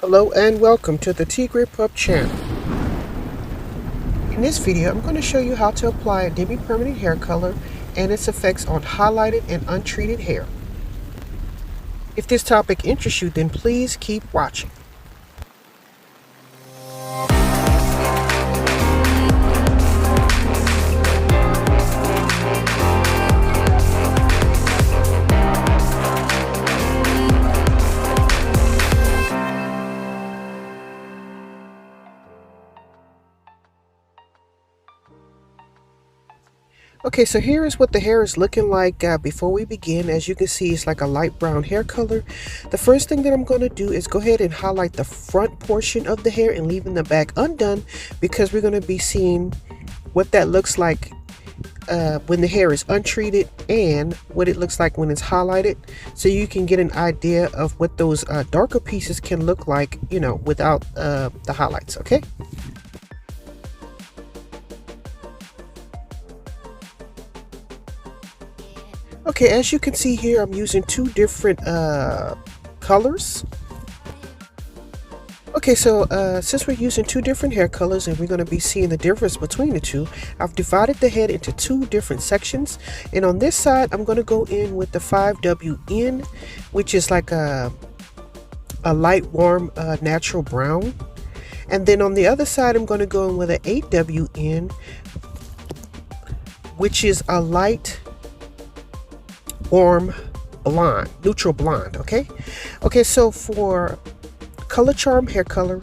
Hello and welcome to the TigrePup channel. In this video, I'm going to show you how to apply a demi-permanent hair color and its effects on highlighted and untreated hair. If this topic interests you, then please keep watching. Okay, so here is what the hair is looking like before we begin. As you can see, it's like a light brown hair color. The first thing that I'm going to do is go ahead and highlight the front portion of the hair and leaving the back undone, because we're going to be seeing what that looks like when the hair is untreated and what it looks like when it's highlighted, so you can get an idea of what those darker pieces can look like, you know, without the highlights. Okay. Okay, as you can see here, I'm using two different colors. Okay, so since we're using two different hair colors and we're going to be seeing the difference between the two, I've divided the head into two different sections. And on this side, I'm going to go in with the 5WN, which is like a light, warm, natural brown. And then on the other side, I'm going to go in with an 8WN, which is a light, warm blonde, neutral blonde. Okay, so for color charm hair color,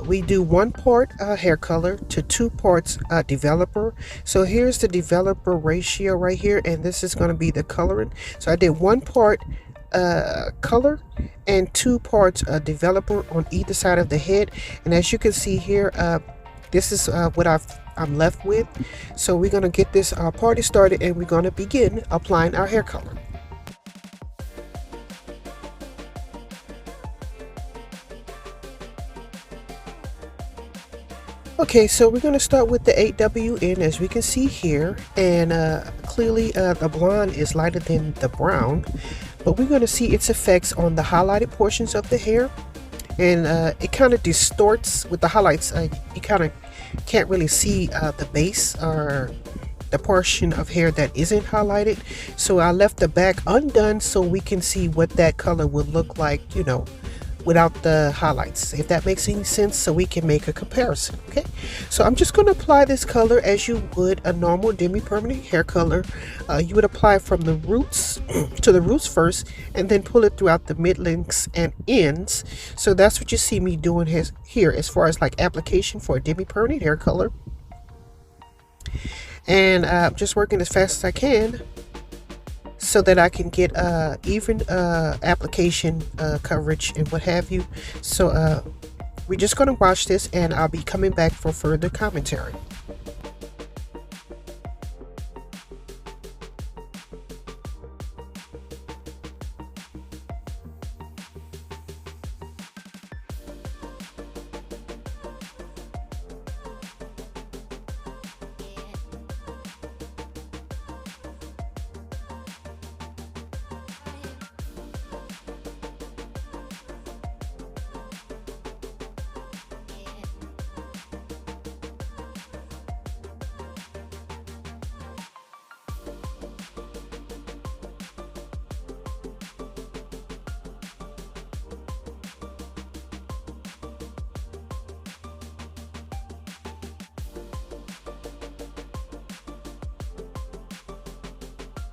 we do 1 part hair color to 2 parts developer. So here's the developer ratio right here, and this is going to be the coloring. So I did 1 part color and 2 parts developer on either side of the head. And as you can see here, this is what I'm left with. So we're going to get this party started, and we're going to begin applying our hair color. Okay, so we're going to start with the 8WN, as we can see here, and clearly the blonde is lighter than the brown, but we're going to see its effects on the highlighted portions of the hair. And it kind of distorts with the highlights. You kind of can't really see the base or the portion of hair that isn't highlighted. So I left the back undone so we can see what that color would look like, you know, without the highlights, if that makes any sense, so we can make a comparison. Okay, so I'm just going to apply this color as you would a normal demi-permanent hair color. You would apply from the roots to the roots first, and then pull it throughout the mid lengths and ends. So that's what you see me doing here as far as like application for a demi-permanent hair color. And I'm just working as fast as I can so that I can get even application coverage and what have you. So we're just going to watch this, and I'll be coming back for further commentary.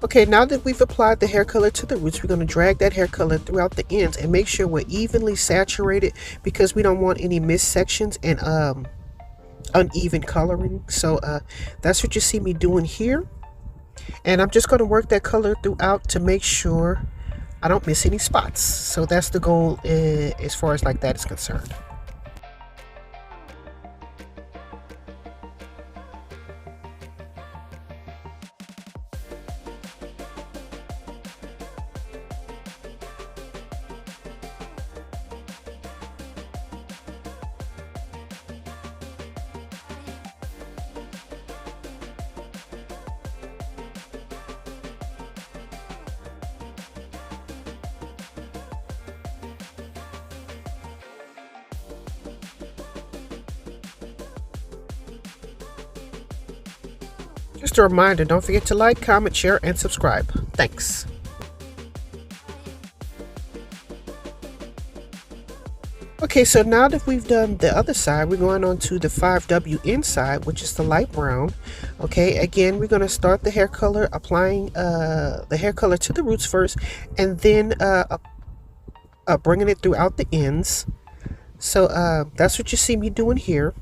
Okay, now that we've applied the hair color to the roots, we're going to drag that hair color throughout the ends and make sure we're evenly saturated, because we don't want any missed sections and uneven coloring. So that's what you see me doing here. And I'm just going to work that color throughout to make sure I don't miss any spots. So that's the goal as far as like that is concerned. Just a reminder, don't forget to like, comment, share, and subscribe. Thanks. Okay, so now that we've done the other side, we're going on to the 5W inside, which is the light brown. Okay, again, we're going to start the hair color, applying the hair color to the roots first, and then bringing it throughout the ends. So that's what you see me doing here.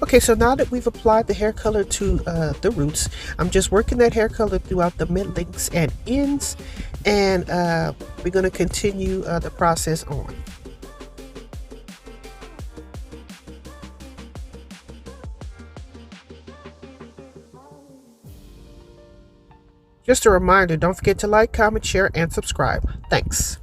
Okay, so now that we've applied the hair color to the roots, I'm just working that hair color throughout the mid lengths and ends, and we're going to continue the process on. Just a reminder, don't forget to like, comment, share, and subscribe. Thanks.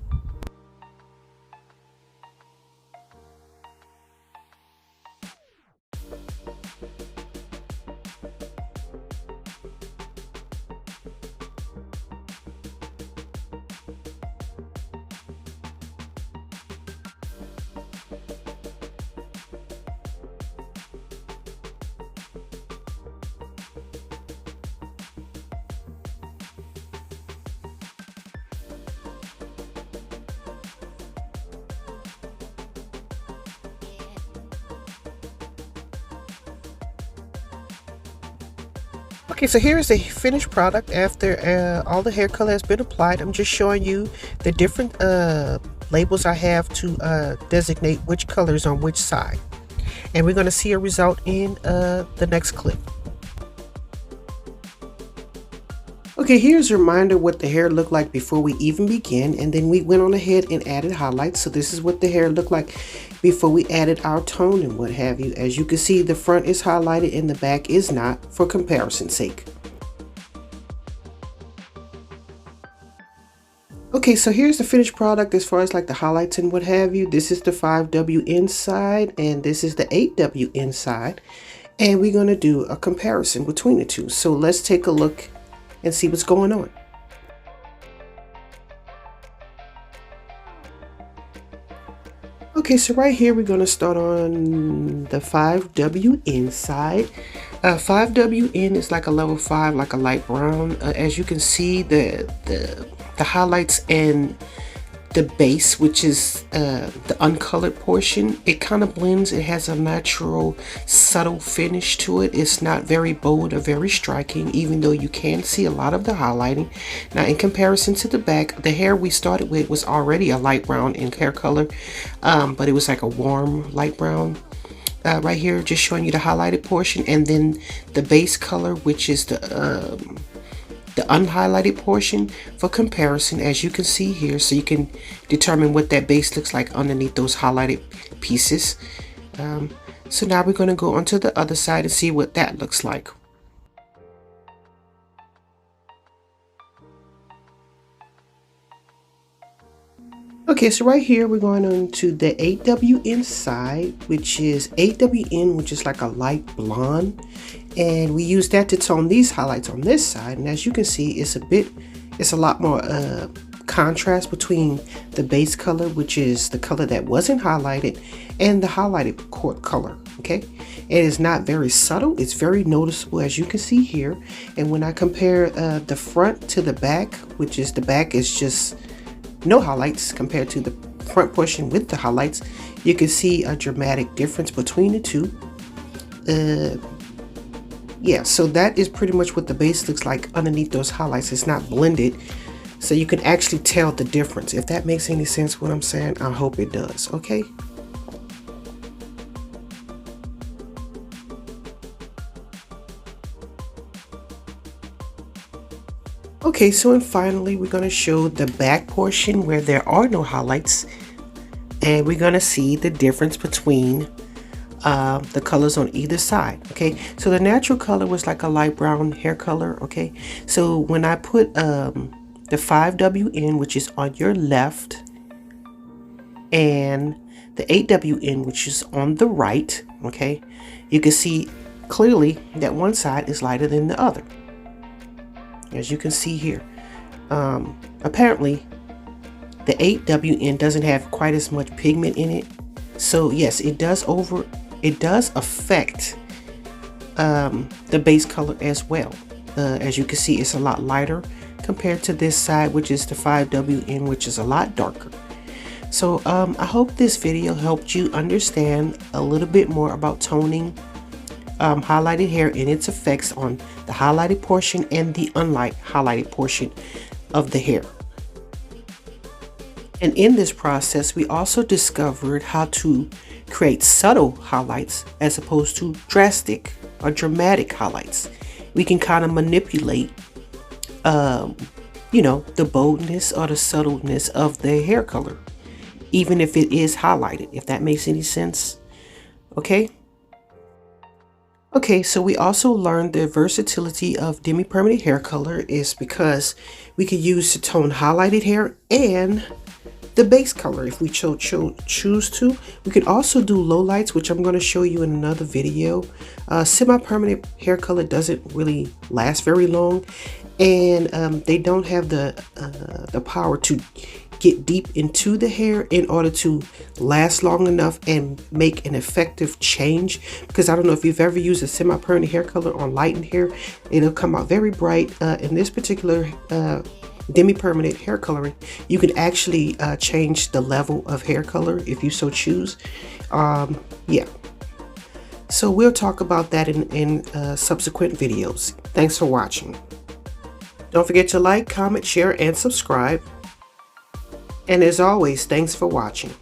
Okay, so here's the finished product after all the hair color has been applied. I'm just showing you the different labels I have to designate which colors on which side. And we're going to see a result in the next clip. Okay, here's a reminder what the hair looked like before we even began, and then we went on ahead and added highlights. So this is what the hair looked like before we added our tone and what have you. As you can see, the front is highlighted and the back is not, for comparison's sake. Okay, so here's the finished product as far as like the highlights and what have you. This is the 5W inside and this is the 8W inside, and we're going to do a comparison between the two. So let's take a look and see what's going on. Okay, so right here we're going to start on the 5W inside. 5W in is like a level 5, like a light brown. As you can see, the highlights and the base, which is the uncolored portion, it kind of blends. It has a natural subtle finish to it. It's not very bold or very striking, even though you can see a lot of the highlighting. Now in comparison to the back, the hair we started with was already a light brown in hair color, but it was like a warm light brown. Right here just showing you the highlighted portion, and then the base color, which is the the unhighlighted portion for comparison, as you can see here, so you can determine what that base looks like underneath those highlighted pieces. So now we're going to go onto the other side and see what that looks like. Okay, so right here we're going on to the 8W side, which is 8WN, which is like a light blonde, and we use that to tone these highlights on this side. And as you can see, it's a lot more contrast between the base color, which is the color that wasn't highlighted, and the highlighted color. Okay, it is not very subtle, it's very noticeable, as you can see here. And when I compare the front to the back, which is the back is just no highlights compared to the front portion with the highlights, you can see a dramatic difference between the two. Yeah, so that is pretty much what the base looks like underneath those highlights. It's not blended, so you can actually tell the difference. If that makes any sense what I'm saying, I hope it does. Okay. Okay, so and finally we're going to show the back portion where there are no highlights, and we're going to see the difference between the colors on either side. Okay, so the natural color was like a light brown hair color. Okay, so when I put the 5W in, which is on your left, and the 8W in, which is on the right, okay, you can see clearly that one side is lighter than the other. As you can see here, apparently the 8WN doesn't have quite as much pigment in it, so yes, it does affect the base color as well. As you can see, it's a lot lighter compared to this side, which is the 5WN, which is a lot darker. So I hope this video helped you understand a little bit more about toning highlighted hair and its effects on the highlighted portion and the unhighlighted portion of the hair. And in this process, we also discovered how to create subtle highlights as opposed to drastic or dramatic highlights. We can kind of manipulate, you know, the boldness or the subtleness of the hair color, even if it is highlighted, if that makes any sense. Okay. Okay, so we also learned the versatility of demi-permanent hair color is because we could use to tone highlighted hair and the base color if we choose to. We could also do lowlights, which I'm going to show you in another video. Semi-permanent hair color doesn't really last very long, and they don't have the power to get deep into the hair in order to last long enough and make an effective change. Because I don't know if you've ever used a semi-permanent hair color on lightened hair, it'll come out very bright. In this particular demi-permanent hair coloring, you can actually change the level of hair color if you so choose. Yeah, so we'll talk about that in subsequent videos. Thanks for watching. Don't forget to like, comment, share, and subscribe. And as always, thanks for watching.